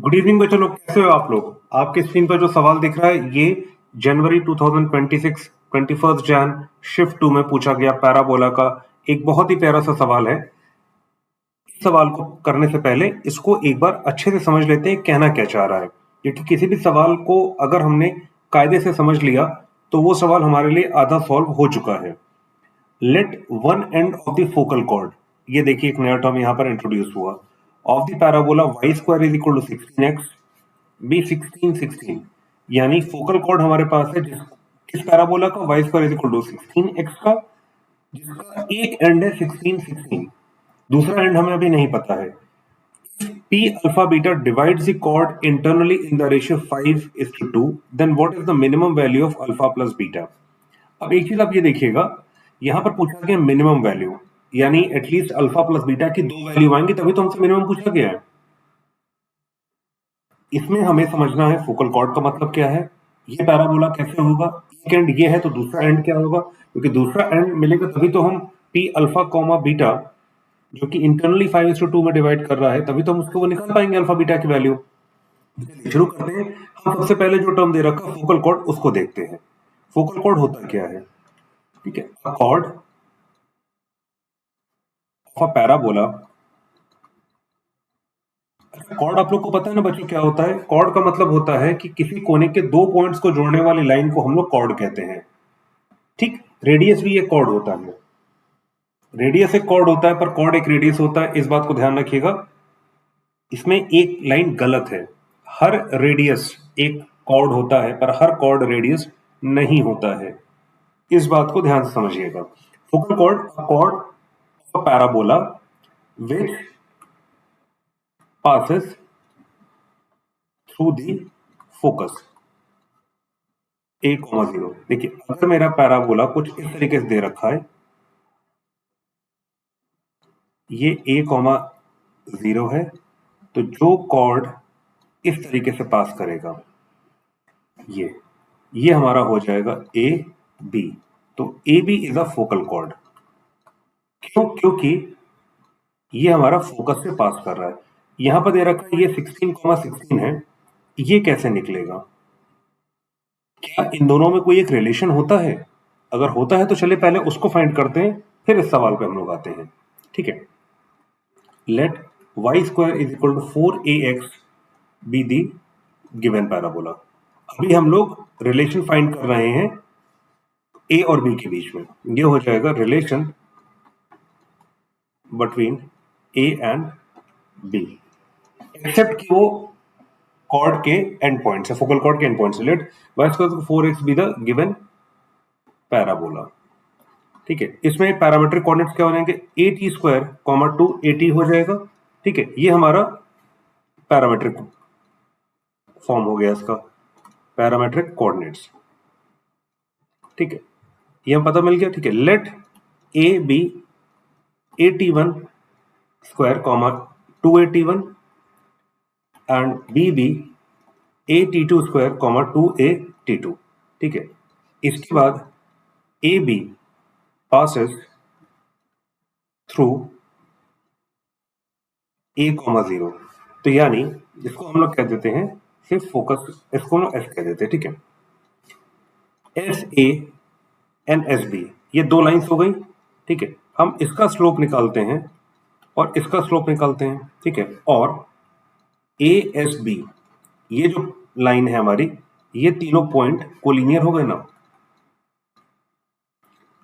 Good evening बच्चों लोग, कैसे हो आप लोग। आपके स्क्रीन पर जो सवाल दिख रहा है ये जनवरी 2026 21 जैन शिफ्ट 2 में पूछा गया पैराबोला का एक बहुत ही प्यारा सा सवाल है। इस सवाल को करने से पहले इसको एक बार अच्छे से समझ लेते हैं कहना क्या चाह रहा है, क्योंकि किसी भी सवाल को अगर हमने कायदे से समझ लिया तो वो सवाल हमारे लिए आधा सॉल्व हो चुका है। Let one end of the focal chord, ये देखिए एक नया टर्म यहाँ पर इंट्रोड्यूस हुआ, of the parabola y square is equal to 16x be 16 यानी फोकल कॉर्ड हमारे पास है किस पैराबोला का, y square is equal to 16x का, जिसका एक एंड है 16 दूसरा एंड हमें अभी नहीं पता है। P alpha beta divides the chord internally in the ratio 5:2, then what is the minimum value of alpha plus beta? अब एक चीज आप ये देखिएगा, यहां पर पूछा गया मिनिमम वैल्यू, यानी एटलीस्ट अल्फा प्लस बीटा की दो वैल्यू आएंगी तभी तो हमसे मिनिमम पूछा गया है। इसमें हमें समझना है फोकल कॉर्ड का मतलब क्या है, ये पैराबोला कैसे होगा, एक एंड ये है तो दूसरा एंड क्या होगा, क्योंकि दूसरा एंड मिलेगा तभी तो हम पी अल्फा कॉमा बीटा जो कि इंटरनली 5:2 में डिवाइड कर रहा है तभी तो हम उसको वो निकाल पाएंगे अल्फा बीटा की वैल्यू। शुरू करते हैं। हम सबसे पहले जो टर्म दे रखा है फोकल कॉर्ड उसको देखते हैं। फोकल कॉर्ड होता क्या है, ठीक है, chord of a parabola. Chord आप लोग को पता है ना बच्चों क्या होता है, कॉर्ड का मतलब होता है कि किसी कोने के दो पॉइंट्स को जोड़ने वाली लाइन को हम लोग कॉर्ड कहते हैं। ठीक, रेडियस भी एक कॉर्ड होता है, रेडियस एक कॉर्ड होता है पर कॉर्ड एक रेडियस होता है, इस बात को ध्यान रखिएगा। इसमें एक लाइन गलत है, हर रेडियस एक कॉर्ड होता है पर हर कॉर्ड रेडियस नहीं होता है, इस बात को ध्यान से समझिएगा। Focal cord parabola which passes through the focus a,0। देखिए अगर मेरा पैराबोला कुछ इस तरीके से दे रखा है, ये a,0 है, तो जो कॉर्ड इस तरीके से पास करेगा ये हमारा हो जाएगा ए बी, तो A B is a focal chord. क्यों? क्योंकि ये हमारा फोकस से पास कर रहा है। यहां पर दे रखा है ये 16,16 है, ये कैसे निकलेगा? क्या इन दोनों में कोई एक रिलेशन होता है? अगर होता है तो चलिए पहले उसको फाइंड करते हैं, फिर इस सवाल पे हम लोग आते हैं। ठीक है, let y square is equal to 4ax be the given parabola. अभी हम लोग रिलेशन फाइंड कर रहे हैं ए और बी के बीच में, ये हो जाएगा relation between A and B, except कि वो कॉर्ड के एंड पॉइंट्स है, फोकल कॉर्ड के end points. Let y square 4x be the given parabola. ठीक है, इसमें पैरामेट्रिक कोऑर्डिनेट्स क्या हो जाएंगे, A T square comma 2at हो जाएगा। ठीक है, ये हमारा पैरामेट्रिक फॉर्म हो गया इसका, पैरामेट्रिक कोऑर्डिनेट्स। ठीक है, ये हम पता मिल गया। ठीक है, let A B at1 square comma 2at1 and B be at2 square comma 2at2। ठीक है, इसके बाद A B passes through a,0, तो यानी इसको हम लोग कह देते हैं सिर्फ फोकस, इसको हम एस कह देते हैं। ठीक है, S A N S B, ये दो लाइंस हो गई। ठीक है, हम इसका स्लोप निकालते हैं और इसका स्लोप निकालते हैं। ठीक है, और ए एस बी ये जो लाइन है हमारी, ये तीनों पॉइंट कोलिनियर हो गए ना,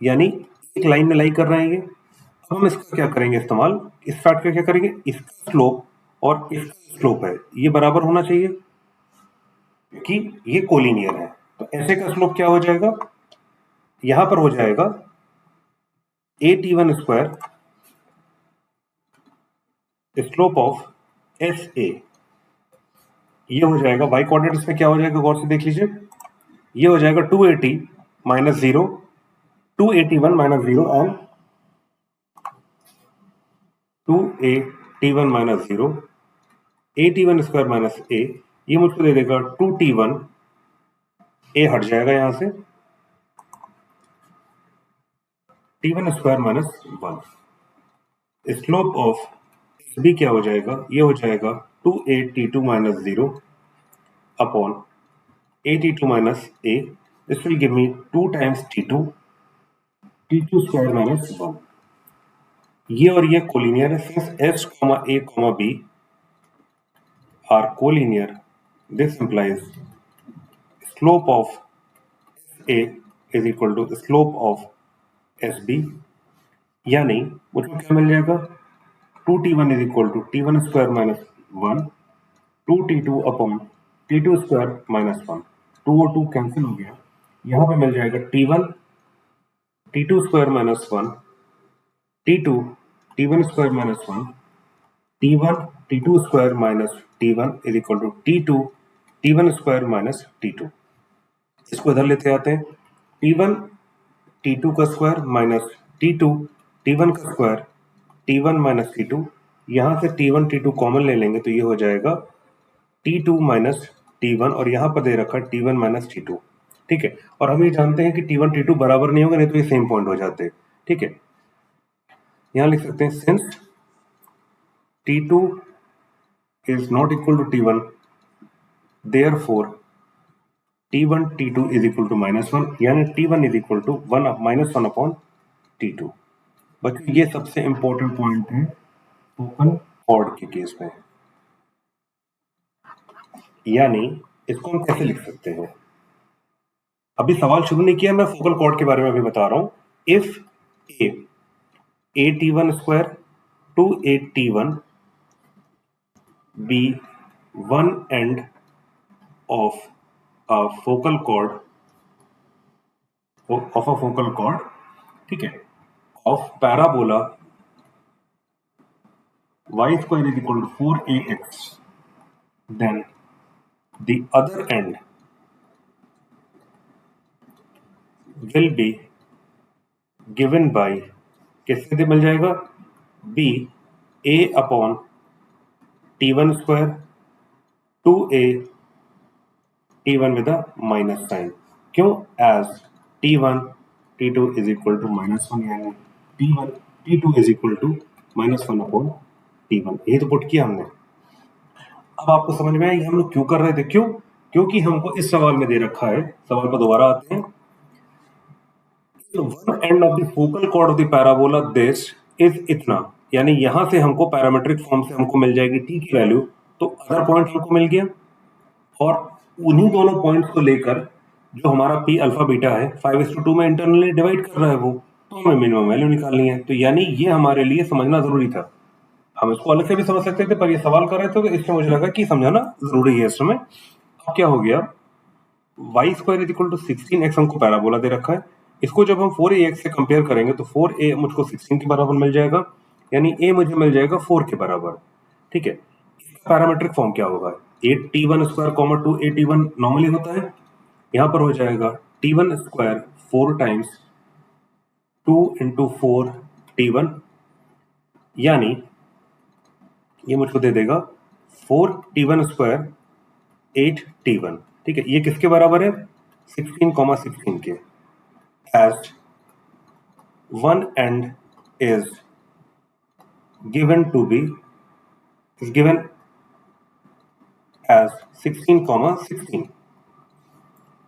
यानी एक लाइन में लाई कर रहे हैं ये। अब हम इसका क्या करेंगे इस्तेमाल, इस पार्ट का क्या करेंगे, इसका स्लोप और इसका स्लोप है ये बराबर होना चाहिए कि ये कोलिनियर है, तो ऐसे का स्लोप क्या हो जाएगा, यहां पर हो जाएगा at1 square slope of S A, ये हो जाएगा वाई कोऑर्डिनेट्स में क्या हो जाएगा, गौर से देख लीजिए, ये हो जाएगा 280 minus 0, 281 minus 0 and 281 minus 0, 81 square minus A, ये मुझको दे देगा 2t1, ए हट जाएगा यहां से, t1 square minus 1, slope of B क्या हो जाएगा, ये हो जाएगा 2a t2 minus 0 upon a t2 minus a. This will give me 2 times t2 square minus 1. ये और ये कोलिनियर है since s, a, b are collinear. This implies slope of a is equal to slope of sb. यानी मुझको क्या मिल जाएगा 2t1 is equal to t1 square minus 1 2t2 upon t2 square minus 1. 2 और 2 cancel हो गया. यहाँ पे मिल जाएगा t1 t2 square minus 1 t2 t1 square minus 1 t1 t2 square minus t1 is equal to t2 t1 square minus t2. इसको इधर लेते आते हैं. t1 t2 का स्क्वायर माइनस t2 t1 का स्क्वायर t1 माइनस t2. यहाँ से t1 t2 common ले लेंगे तो ये हो जाएगा t2 माइनस t1 और यहाँ पर दे रखा t1 माइनस t2. ठीक है. और हम ये जानते हैं कि t1 t2 बराबर नहीं होगा नहीं तो ये सेम पॉइंट हो जाते हैं. ठीक है. यहाँ लिख सकते हैं since t2 is not equal to t1 therefore t1 t2 is equal to minus 1 यानी t1 is equal to 1 minus 1 upon t2. बच्चों ये सबसे इंपॉर्टेंट पॉइंट है फोकल कॉर्ड के केस में. यानी इसको हम कैसे लिख सकते हैं. अभी सवाल शुरू नहीं किया, मैं फोकल कॉर्ड के बारे में अभी बता रहा हूं. If a t1 square 2a be one end of a focal cord ठीक है, of parabola y square is equal to 4ax, then the other end will be given by किससे मिल जाएगा b a upon t1 square 2a t1 with a minus sign. क्यों? as t1 t2 is equal to minus 1 यानी t1 t2 is equal to minus 1 upon t1. ये तो put किया हमने. अब आपको समझ में आया हम लोग क्यों कर रहे थे. क्यों? क्योंकि हमको इस सवाल में दे रखा है. सवाल पर दोबारा आते हैं. One end of the focal cord of the parabola this is इतना, यानी यहां से हमको पैरामेट्रिक फॉर्म से हमको मिल जाएगी t की वैल्यू. तो अदर पॉइंट हमको मिल गया और उन्हीं दोनों पॉइंट्स को लेकर जो हमारा p अल्फा बीटा है 5:2 में इंटरनली डिवाइड कर रहा है वो, तो हमें मिनिमम वैल्यू निकालनी है. तो यानी ये हमारे लिए समझना जरूरी था. हम इसको अलग से भी समझ सकते थे पर ये सवाल कर रहे थे तो इसमें मुझे लगा कि समझाना जरूरी है. इसमें अब क्या हो गया y square is equal to 16x हमको पैराबोला दे रखा है. इसको जब हम 4ax से कंपेयर करेंगे तो 4a मुझको 16 के बराबर मिल जाएगा, यानी a मुझे मिल जाएगा 4 के बराबर. ठीक है. इसका पैरामेट्रिक फॉर्म क्या होगा 8t1 square 2a t1 normally होता है. यहाँ पर हो जाएगा t1 square 4 times 2 into 4 t1, यानी ये मुझको दे देगा 4t1 स्क्वायर 8t1. ठीक है. ये किसके बराबर है 16 के. as one end is given as 16,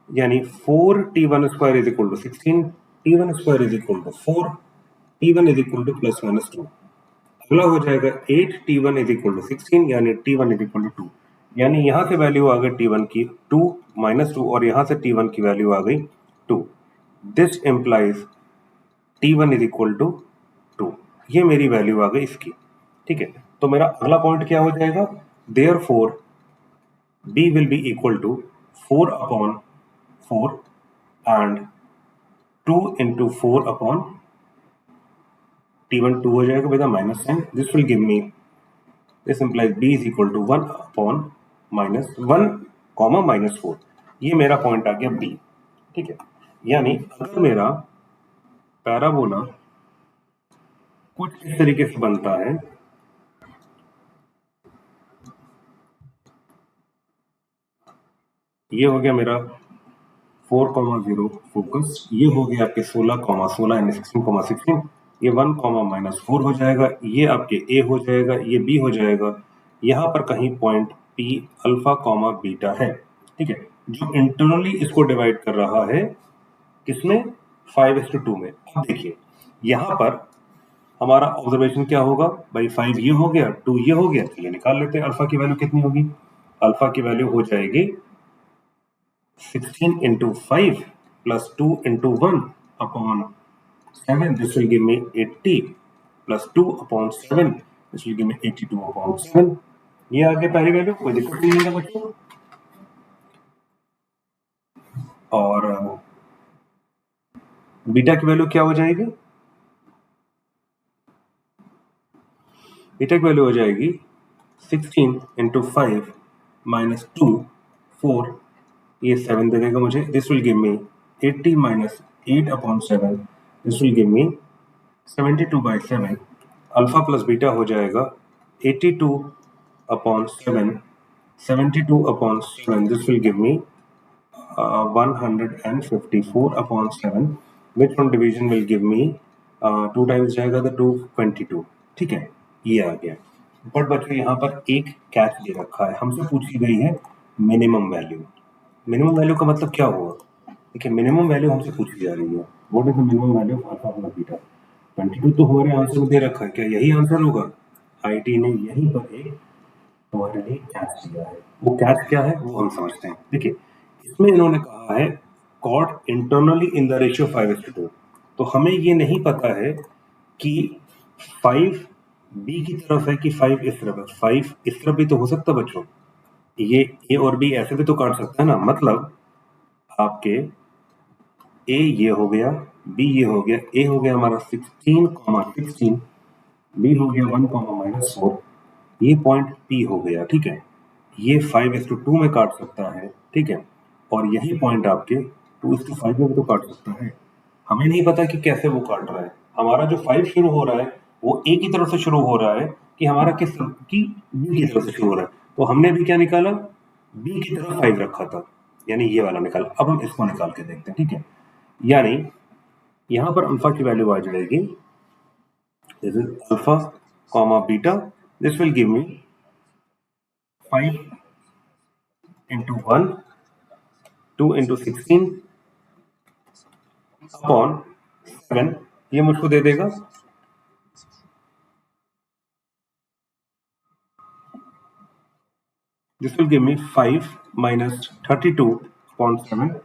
यानी 4t1 square is equal to 16, t1 square is equal to 4, t1 is equal to plus minus 2. अगला हो जाएगा 8t1 is equal to 16, यानी t1 is equal to 2. यानी यहां से वैल्यू आ गई t1 की 2 minus 2 और यहां से t1 की वैल्यू आ गई 2. This implies t1 is equal to 2. ये मेरी वैल्यू आ गई इसकी. ठीक है. तो मेरा अगला पॉइंट क्या हो जाएगा therefore b will be equal to 4 upon 4 and 2 into 4 upon t1 2 हो जाएगा with a minus sign. This will give me, this implies b is equal to 1 upon minus 1 comma minus 4. ये मेरा पॉइंट आ गया b. ठीक है. यानी अगर मेरा पैराबोला कुछ इस तरीके से बनता है, ये हो गया मेरा 4,0 फोकस, ये हो गया आपके 16,16 यानी 16,16, ये 1, -4 हो जाएगा, ये आपके a हो जाएगा, ये b हो जाएगा, यहाँ पर कहीं point P alpha comma beta है, ठीक है, जो इंटरनली इसको डिवाइड कर रहा है किसमें, 5:2 में। अब देखिए यहाँ पर हमारा ऑब्जर्वेशन क्या होगा भाई, 5 ये हो गया, 2 ये हो गया, तो ये निकाल लेते हैं अल्फा की वैल्यू कितनी होगी। अल्फा की वैल्यू हो जाएगी 16 into 5 plus 2 into 1 upon 7. This will give me 80 plus 2 upon 7. This will give me 82 upon 7. ये आगे पहली वैल्यू, कोई दिक्कत नहीं है बच्चों। और बीटा की वैल्यू क्या हो जाएगी, बीटा की वैल्यू हो जाएगी 16 into 5 minus 2 4, ये 7 दे देगा मुझे। This will give me 80 minus 8 upon 7. This will give me 72/7. Alpha plus beta हो जाएगा 82 upon 7, 72 upon 7. This will give me 154 upon 7, which from division will give me 2 times जाएगा तो 222, ठीक है, ये आ गया। बट बच्चों यहाँ पर एक कैच दे रखा है, हमसे पूछी गई है मिनिमम वैल्यू। मिनिमम वैल्यू का मतलब क्या हुआ, देखिए मिनिमम वैल्यू हमसे पूछी जा रही है, what is the minimum value of alpha plus beta. 22 तो हमारे आंसर में दे रखा है, क्या यही आंसर होगा। आईटी ने यहीं पर एक हमारे लिए कैच दिया है, वो कैच क्या है वो हम समझते हैं। देखिए इसमें इन्होंने कहा है cut internally in the ratio 5:2, तो हमें ये नहीं पता है कि 5 बी की तरफ है कि 5 इस तरफ है। 5 इस तरफ भी तो हो सकता बच्चों, ये ए और बी ऐसे भी तो काट सकता है ना, मतलब आपके ए ये हो गया, बी ये हो गया, ए हो गया हमारा 16, बी हो गया 1, -4, ये पॉइंट पी हो गया, ठीक है, ये 5:2 में काट सकता है, ठीक है, और यही पॉइंट आपके 2:5 में भी तो काट सकता है। हमें नहीं पता कि कैसे वो काट रहा है, हमारा जो 5 शुरू हो रहा है वो ए की तरफ से शुरू हो रहा है कि हमारा किस की बी की तरफ से शुरू हो रहा है, तो हमने भी क्या निकाला, बी की तरफ 5 रखा था, यानी ये वाला निकाला। अब हम इसको निकाल के देखते हैं, ठीक है, यानी यहां पर अल्फा की वैल्यू आ जाएगी, this is alpha comma beta, this will give me 5 into 1, 2 into 16 upon 7, ये मुझको दे देगा this will give me 5 minus 32 upon 7.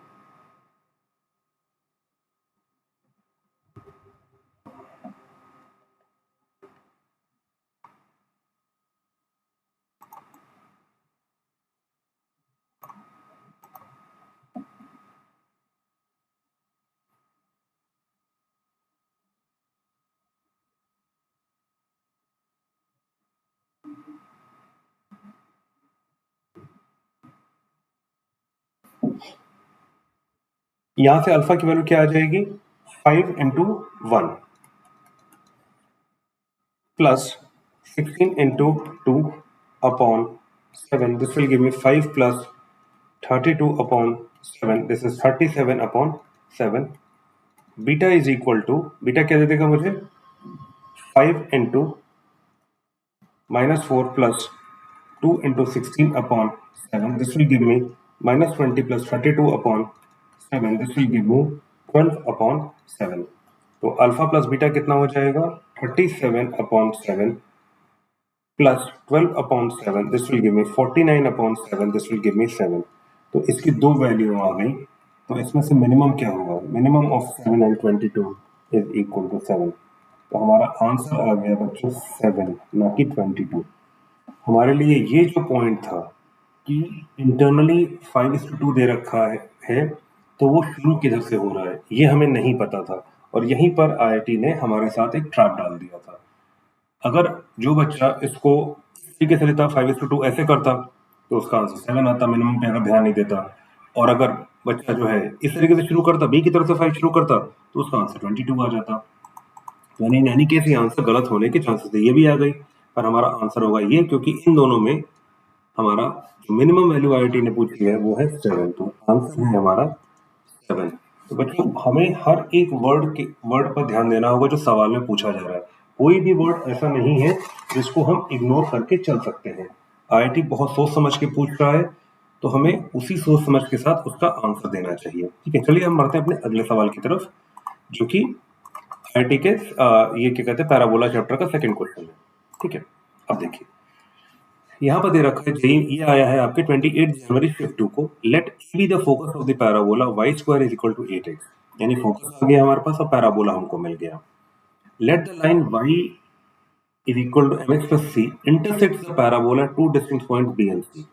यहां से अल्फा की वैल्यू क्या आ जाएगी, 5 into 1 plus 16 into 2 upon 7. This will give me 5 plus 32 upon 7. This is 37 upon 7. Beta is equal to, beta क्या दे देगा मुझे, 5 into -4 plus 2 into 16 upon 7. This will give me -20 plus 32 upon 7. This will give me 12 upon 7. तो alpha plus beta कितना हो जाएगा, 37 upon 7 plus 12 upon 7. This will give me 49 upon 7. This will give me 7. तो इसकी दो वैल्यू आ गई, तो इसमें से मिनिमम क्या होगा, minimum of 7 and 22 is equal to 7। तो हमारा आंसर आ गया बच्चों 7, ना कि 22। हमारे लिए ये जो पॉइंट था कि इंटरनली 5:2 दे रखा है तो वो शुरू किधर से हो रहा है ये हमें नहीं पता था, और यहीं पर आईआईटी ने हमारे साथ एक ट्रैप डाल दिया था। अगर जो बच्चा इसको इस तरीके से लेता 5:2 ऐसे करता तो उसका आंसर 7 आता, मिनिमम पे अगर ध्यान नहीं देता। और अगर बच्चा जो है इस तरीके से शुरू करता, बी की तरफ से 5 शुरू करता, तो उसका आंसर 22 आ जाता। यानी इन एनी केस ये आंसर गलत होने के चांसेस थे, ये भी आ गई, पर हमारा आंसर होगा ये, क्योंकि इन दोनों में हमारा जो मिनिमम वैल्यू आईआईटी ने पूछी है वो है 7, तो आंसर है हमारा 7। तो बच्चों हमें हर एक वर्ड पर ध्यान देना होगा जो सवाल में पूछा जा रहा है, कोई भी वर्ड ऐसा नहीं है जिसको हम इग्नोर करके चल सकते हैं। IIT बहुत सोच समझ के पूछ रहा है, तो हमें उसी सोच समझ के साथ उसका आंसर देना चाहिए। ठीक है, चलिए हम बढ़ते हैं अपने अगले सवाल की तरफ, जो कि IIT के ये क्या कहते हैं पैराबोला चैप्टर का सेकंड क्वेश्चन है। ठीक है, अब देखिए यहाँ पर दे रखा है ये आया है आपके 28 जनवरी शिफ्ट 2 को, let B the focus of the parabola y square is equal to 8x, यानी फोकस आ गया हमारे पास और पैराबोला हमको मिल गया। Let the line y is equal to mx plus c intersects the parabola at two distinct points b and c.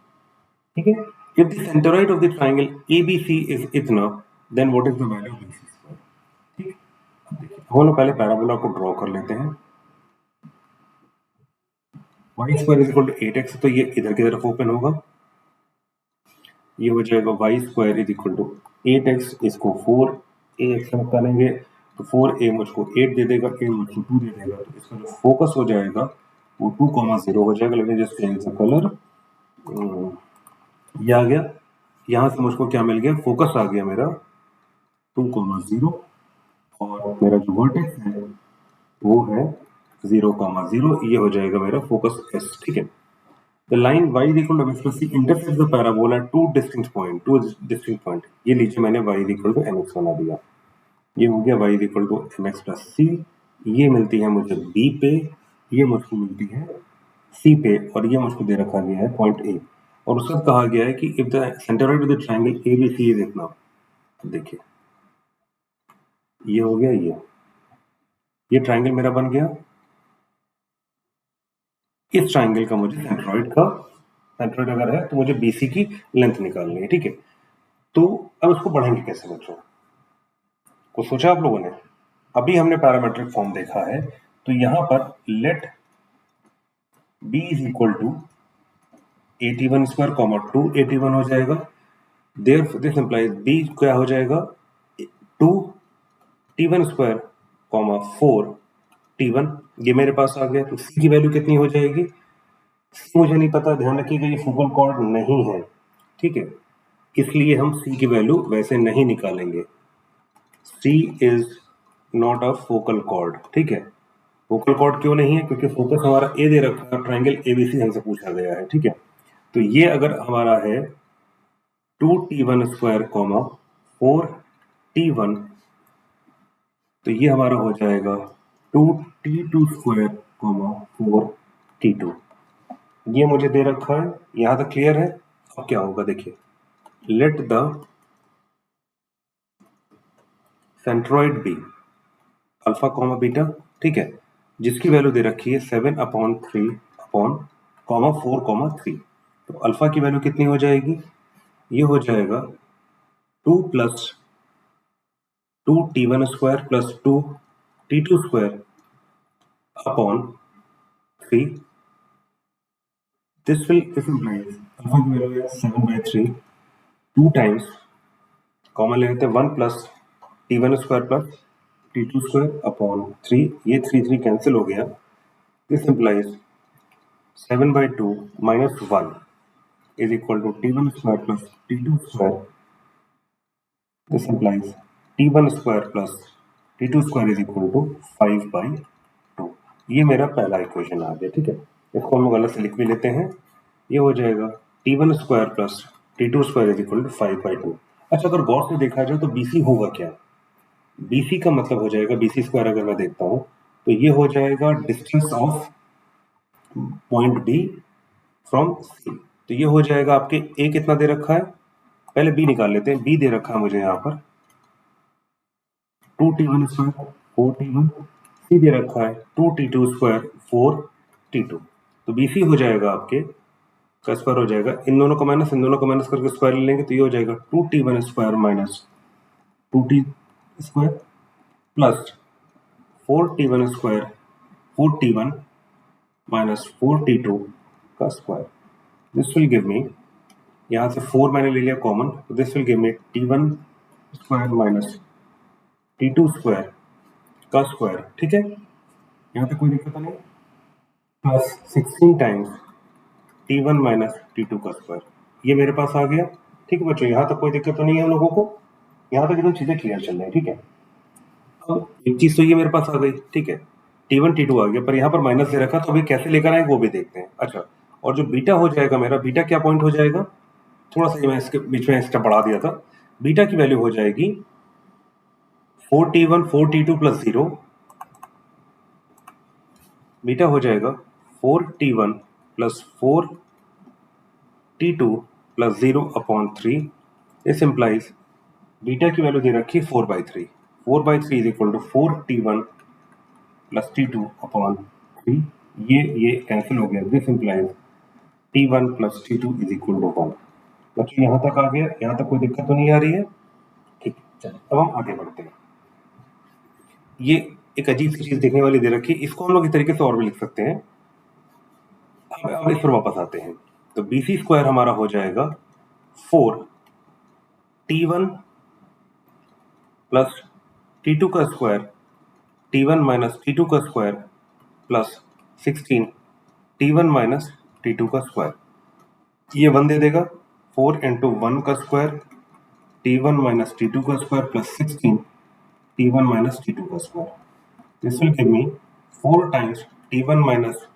ठीक है, if the centroid of the triangle ABC is इतना, then what is the value of BC square? ठीक, अब देखिए हम लोग पहले parabola को ड्रॉ कर लेते हैं। y square is equal to 8x, तो ये इधर की तरफ ओपन होगा, ये हो जाएगा y square is equal to 8x, इसको 4ax से निकालेंगे तो 4a मुझको 8 दे देगा, a मुझको 2 दे देगा, तो इसका जो फोकस हो जाएगा वो 2,0 हो जाएगा। लेकिन जस्ट चेंज द कलर, ये आ गया, यहाँ से मुझको क्या मिल गया, फोकस आ गया मेरा 2,0 और मेरा जो वर्टेक्स है वो है 0,0, ये हो जाएगा मेरा फोकस S। ठीक है, the line y equal to mx plus c intersects the parabola two distinct point. ये लीजिए मैंने y इक्वल टू mx बना दिया, ये हो गया y equal to mx plus c, ये मिलती है मुझे B पे, ये मुझको मिलती है C पे, और ये मुझको दे रखा गया है पॉइंट A, और उसका कहा गया है कि if the centroid of the triangle ABC is इतना। देखिए ये हो गया, ये ट्रायंगल मेरा बन गया, इस ट्रायंगल का मुझे सेंट्रोइड अगर है तो मुझे BC की लेंथ निकालनी है। ठीक है, तो अब इसको बढ़ाएंगे कैसे बच्चों, कुछ सोचा आप लोगों ने? अभी हमने पैरामेट्रिक फॉर्म देखा है, तो यहां पर let B is equal to 81 square comma 281 हो जाएगा, दिस इंप्लाइज B क्या हो जाएगा 2t1 स्क्वायर कॉमा 4t1, ये मेरे पास आ गया। तो C की वैल्यू कितनी हो जाएगी, C मुझे नहीं पता, ध्यान रखिएगा ये फोकल कॉर्ड नहीं है। ठीक है, इसलिए हम C की वैल्यू वैसे नहीं निकालेंगे, C is not a focal cord. ठीक है, फोकल कॉर्ड क्यों नहीं है, क्योंकि फोकस हमारा A दे रखा है, ट्रायंगल ABC हमसे पूछा गया है। ठीक है, तो ये अगर हमारा है 2t1 स्क्वायर कॉमा 4t1, तो ये हमारा हो जाएगा 2t2 स्क्वायर कॉमा 4t2, ये मुझे दे रखा है। यहां तक क्लियर है? अब क्या होगा देखिए, let the centroid be alpha comma beta, ठीक है, जिसकी वैल्यू दे रखी है 7/3 अपॉन कॉमा 4,3, तो अल्फा की वैल्यू कितनी हो जाएगी, ये हो जाएगा 2 plus 2t1 square plus 2t2 square upon 3, this implies alpha की वैल्यू है 7/3, 2 टाइम्स कॉमन ले लेते हैं 1 plus t1 square plus t2 square upon 3, ये 3 कैंसिल हो गया, this implies 7/2 minus 1 is equal to t1 square plus t2 square. This implies t1 square plus t2 square is equal to 5/2। ये मेरा पहला equation आ गया। ठीक है, इसको हम लोग अलग से लिख भी लेते हैं, ये हो जाएगा t1 square plus t2 square is equal to 5/2। अच्छा, अगर गौर से देखा जाए तो BC होगा क्या, BC का मतलब हो जाएगा, BC स्क्वायर अगर मैं देखता हूँ तो ये हो जाएगा distance of point B from C, तो ये हो जाएगा आपके A कितना दे रखा है, पहले B निकाल लेते हैं। B दे रखा है मुझे यहाँ पर 2t1 स्क्वायर 4t1, C दे रखा है 2t2 स्क्वायर 4t2, तो BC हो जाएगा आपके का स्क्वायर हो जाएगा, इन दोनों को माइनस करके स्क्वायर ले लेंगे, तो ये हो जाएगा 2t1 square minus 2t square plus 4t1 square 4t1 minus 4t2 का स्क्वायर, दिस विल गिव मी, यहाँ से 4 मैंने ले लिया कॉमन, तो this will give me t1 square minus t2 square का स्क्वायर। ठीक है, यहाँ तक कोई दिक्कत नहीं, plus 16 times t1 minus t2 का स्क्वायर, ये मेरे पास आ गया। ठीक है बच्चों, यहाँ तक कोई दिक्कत तो नहीं है हम लोगों को, यहाँ तक एकदम चीजें क्लियर चल रही है। ठीक है, अब एक चीज तो ये मेरे पास आ गई, ठीक है, t1 t2 आ गया, पर यहाँ पर माइनस दे रखा, तो अभी कैसे लेकर आए वो भी देखते हैं। अच्छा, और जो बीटा हो जाएगा मेरा, बीटा क्या पॉइंट हो जाएगा, थोड़ा सा मैं इसके बीच में एक्स्ट्रा बढ़ा दिया था, बीटा की वैल्यू हो जाएगी 4t1 4t2 प्लस 0, बीटा हो जाएगा 4t1 plus 4t2 plus 0/3। This implies beta की वैल्यू दे रखी 4/3, 4/3 is equal to 4t1 plus t2/3। ये कैंसिल हो गया। This implies t1 plus t2 is equal to 1। बच्चों यहाँ तक आ गया, यहाँ तक कोई दिक्कत तो नहीं आ रही है? ठीक, चलिए अब हम आगे बढ़ते हैं। ये एक अजीब सी चीज देखने वाली दे रखी है, इसको हम लोग इस तरीके से और भी लिख सकते हैं। अब इस पर वापस आते हैं, तो BC स्क्वायर हमारा हो जाएगा 4t1 प्लस t2 का स्क्वायर, t1 माइनस t2 का square plus 16 t1 minus t2 का स्क्वायर। ये 1 दे देगा, 4 इंटू 1 का स्क्वायर t1 माइनस t2 का square plus 16 t1 minus t2 का square. This will give me 4 times t1 minus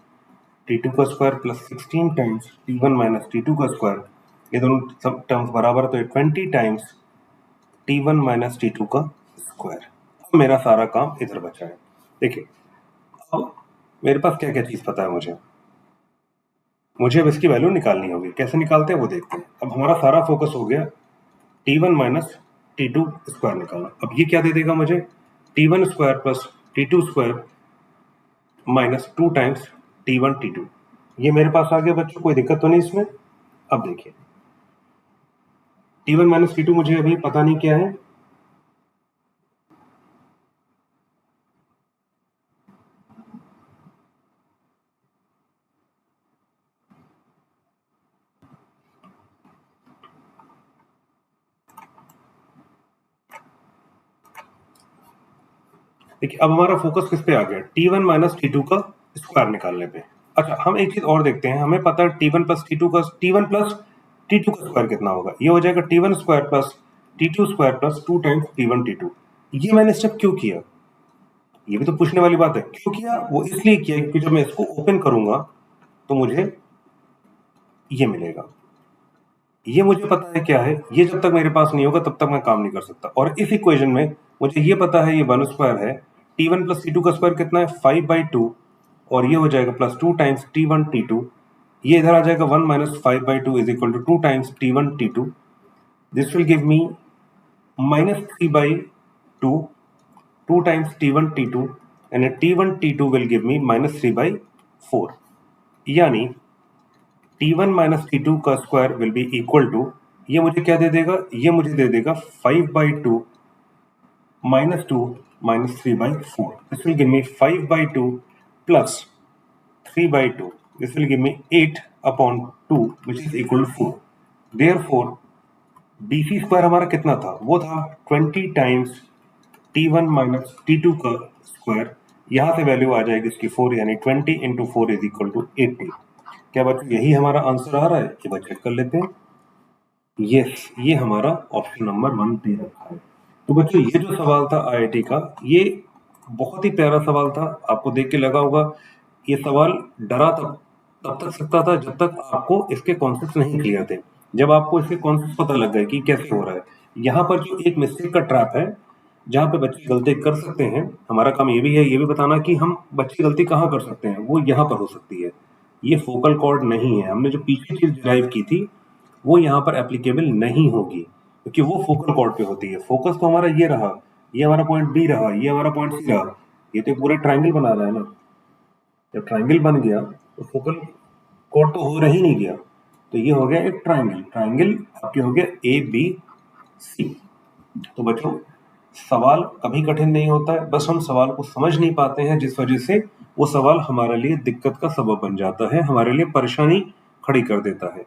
t2 का square plus 16 times t1 minus t2 का square. ये दोनों सब टर्म्स बराबर, तो 20 टाइम्स t1 माइनस t2 का स्क्वायर। अब मेरा सारा काम इधर बचा है। देखिए अब मेरे पास क्या क्या चीज पता है, मुझे अब इसकी वैल्यू निकालनी होगी। कैसे निकालते हैं वो देखते हैं। अब हमारा सारा फोकस हो गया t1 माइनस t2 स्क्वायर निकालना। अब ये क्या दे देगा मुझे, t1 square plus t2 square minus 2 times t1 t2। ये मेरे पास आ गया बच्चों, कोई दिक्कत तो नहीं इसमें? अब देखिए t1 माइनस t2 मुझे अभी पता नहीं क्या है, देखिए अब हमारा फोकस किस पे आ गया, t1 माइनस t2 का स्क्वायर निकालने पे। अच्छा हम एक चीज और देखते हैं, हमें पता है t1 प्लस t2 का स्क्वायर कितना होगा। ये हो जाएगा t1 square plus t2 square plus 2 times t1 t2। ये मैंने स्टेप क्यों किया, ये भी तो पूछने वाली बात है। क्यों किया, वो इसलिए किया क्योंकि जब मैं इसको ओपन करूंगा तो मुझे ये मिलेगा। ये मुझे पता है क्या है, ये जब तक मेरे पास नहीं होगा तब तक मैं काम नहीं कर सकता। और इस इक्वेशन में मुझे ये पता है ये 1 स्क्वायर है, t1 प्लस t2 का स्क्वायर कितना है 5/2, और ये हो जाएगा प्लस 2 टाइम्स t1 t2। ये इधर आ जाएगा 1 minus 5/2 is equal to 2 times t1 t2। This will give me minus 3/2, 2 times t1 t2, and t1 t2 will give me minus 3/4। यानी t1 माइनस t2 का square will be equal to, ये मुझे क्या दे देगा, ये मुझे दे देगा 5/2 minus 2 minus 3/4। This will give me 5/2 plus 3/2। This will give me 8/2 which is equal to 4। Therefore BC square हमारा कितना था, वो था 20 टाइम्स t1 माइनस t2 का स्क्वायर। यहां से वैल्यू आ जाएगी इसकी 4, यानी 20 इंटू 4 इज इक्वल टू 80। क्या बच्चों यही हमारा आंसर आ रहा है, एक बार चेक कर लेते हैं। यस, ये हमारा ऑप्शन नंबर 1 दे रखा है। तो बच्चों ये जो सवाल था IIT का, ये बहुत ही प्यारा सवाल था। आपको देख के लगा होगा ये सवाल डरा तब तक सकता था जब तक आपको इसके कॉन्सेप्ट नहीं क्लियर थे। जब आपको इसके कॉन्सेप्ट पता लग गए कि कैसे हो रहा है, यहाँ पर जो एक मिस्टेक का ट्रैप है जहाँ पे बच्चे गलती कर सकते हैं, हमारा काम ये भी है, ये भी बताना कि हम बच्चे गलती कहाँ कर सकते हैं, वो यहाँ पर हो सकती है। ये फोकल कॉर्ड नहीं है, हमने जो पीछे चीज डिराइव की थी वो यहाँ पर एप्लीकेबल नहीं होगी क्योंकि वो फोकल कॉर्ड पे होती है। फोकस तो हमारा ये रहा, ये हमारा पॉइंट बी रहा, ये हमारा पॉइंट सी रहा, ये तो पूरा ट्राइंगल बना रहा है ना। जब ट्राइंगल बन गया तो फोकल कॉर्ड तो हो रहा ही नहीं गया, तो ये हो गया एक ट्राइंगल। ट्राइंगल आपके हो गया ABC। तो बच्चों सवाल कभी कठिन नहीं होता है, बस हम सवाल को समझ नहीं पाते हैं, जिस वजह से वो सवाल हमारे लिए दिक्कत का सबब बन जाता है, हमारे लिए परेशानी खड़ी कर देता है।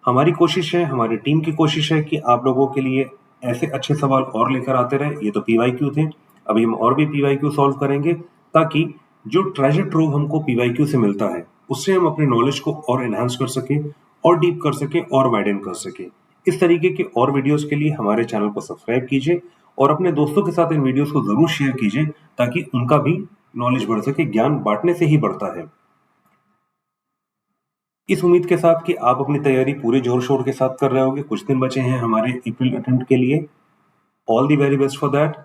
हमारी कोशिश है, हमारी टीम की कोशिश है कि आप लोगों के लिए ऐसे अच्छे सवाल और लेकर आते रहे। ये तो PYQ थे, अभी हम और भी PYQ सॉल्व करेंगे ताकि जो ट्रेजर ट्रोव हमको PYQ से मिलता है उससे हम अपने नॉलेज को और एनहांस कर सकें, और डीप कर सकें, और वाइडन कर सकें। इस तरीके के और वीडियोस के लिए हमारे चैनल को सब्सक्राइब कीजिए और अपने दोस्तों के साथ इन वीडियोस को जरूर शेयर कीजिए ताकि उनका भी नॉलेज बढ़ सके। ज्ञान बांटने से ही बढ़ता है। इस उम्मीद के साथ कि आप अपनी तैयारी पूरे जोर शोर के साथ कर रहे होगे। कुछ दिन बचे हैं हमारे अप्रैल अटेम्प्ट के लिए। All the very best for that.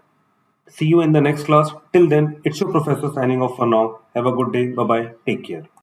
See you in the next class. Till then, it's your professor signing off for now. Have a good day. Bye bye. Take care.